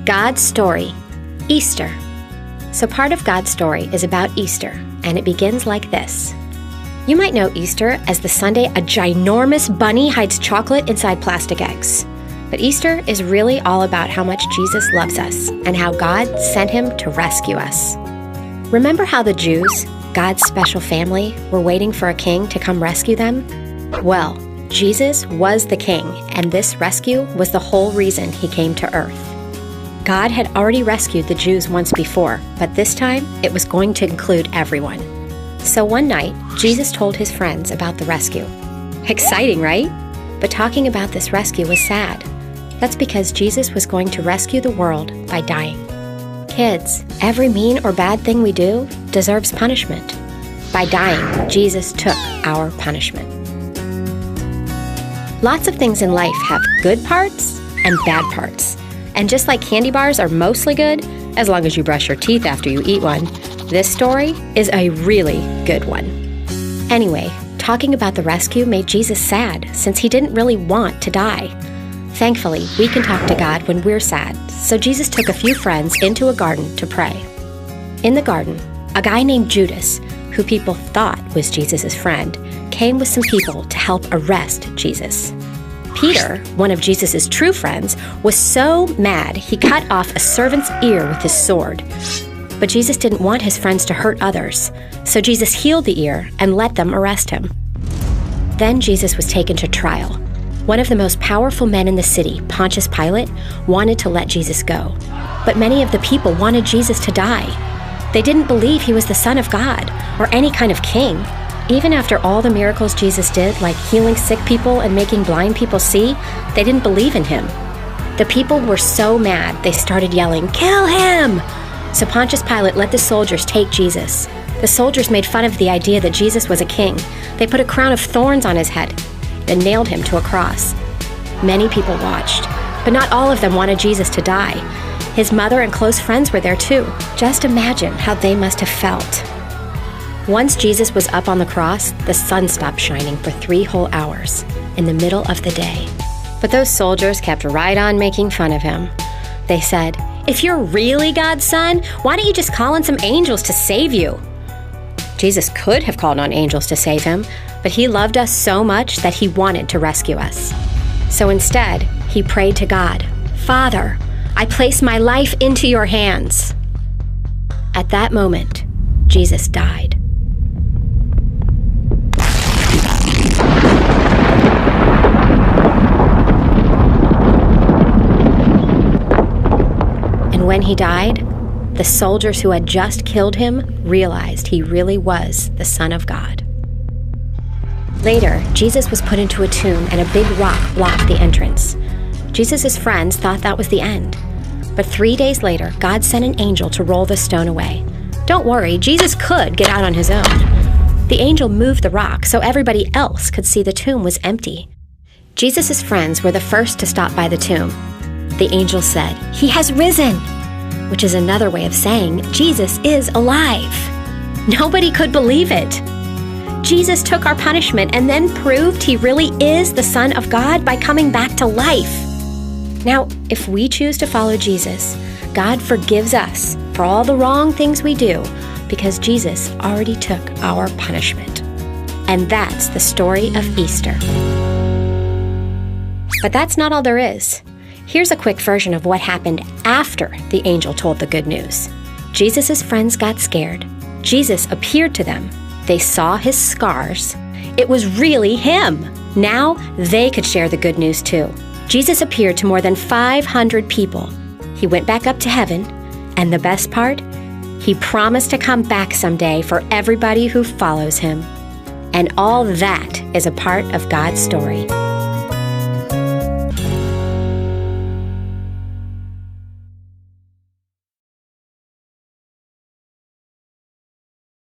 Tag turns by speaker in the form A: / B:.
A: God's story, Easter. So part of God's story is about Easter, and it begins like this. You might know Easter as the Sunday a ginormous bunny hides chocolate inside plastic eggs. But Easter is really all about how much Jesus loves us and how God sent him to rescue us. Remember how the Jews, God's special family, were waiting for a king to come rescue them? Well, Jesus was the king, and this rescue was the whole reason he came to earth. God had already rescued the Jews once before, but this time it was going to include everyone. So one night, Jesus told his friends about the rescue. Exciting, right? But talking about this rescue was sad. That's because Jesus was going to rescue the world by dying. Kids, every mean or bad thing we do deserves punishment. By dying, Jesus took our punishment. Lots of things in life have good parts and bad parts. And just like candy bars are mostly good, as long as you brush your teeth after you eat one, this story is a really good one. Anyway, talking about the rescue made Jesus sad since he didn't really want to die. Thankfully, we can talk to God when we're sad, so Jesus took a few friends into a garden to pray. In the garden, a guy named Judas, who people thought was Jesus' friend, came with some people to help arrest Jesus. Peter, one of Jesus' true friends, was so mad he cut off a servant's ear with his sword. But Jesus didn't want his friends to hurt others, so Jesus healed the ear and let them arrest him. Then Jesus was taken to trial. One of the most powerful men in the city, Pontius Pilate, wanted to let Jesus go. But many of the people wanted Jesus to die. They didn't believe he was the Son of God or any kind of king. Even after all the miracles Jesus did, like healing sick people and making blind people see, they didn't believe in him. The people were so mad, they started yelling, "Kill him!" So Pontius Pilate let the soldiers take Jesus. The soldiers made fun of the idea that Jesus was a king. They put a crown of thorns on his head and nailed him to a cross. Many people watched, but not all of them wanted Jesus to die. His mother and close friends were there too. Just imagine how they must have felt. Once Jesus was up on the cross, the sun stopped shining for 3 whole hours in the middle of the day. But those soldiers kept right on making fun of him. They said, "If you're really God's son, why don't you just call on some angels to save you?" Jesus could have called on angels to save him, but he loved us so much that he wanted to rescue us. So instead, he prayed to God, "Father, I place my life into your hands." At that moment, Jesus died. And when he died, the soldiers who had just killed him realized he really was the Son of God. Later, Jesus was put into a tomb and a big rock blocked the entrance. Jesus' friends thought that was the end. But 3 days later, God sent an angel to roll the stone away. Don't worry, Jesus could get out on his own. The angel moved the rock so everybody else could see the tomb was empty. Jesus' friends were the first to stop by the tomb. The angel said, "He has risen," which is another way of saying Jesus is alive. Nobody could believe it. Jesus took our punishment and then proved he really is the Son of God by coming back to life. Now, if we choose to follow Jesus, God forgives us for all the wrong things we do because Jesus already took our punishment. And that's the story of Easter. But that's not all there is. Here's a quick version of what happened after the angel told the good news. Jesus' friends got scared. Jesus appeared to them. They saw his scars. It was really him. Now they could share the good news too. Jesus appeared to more than 500 people. He went back up to heaven, and the best part? He promised to come back someday for everybody who follows him. And all that is a part of God's story.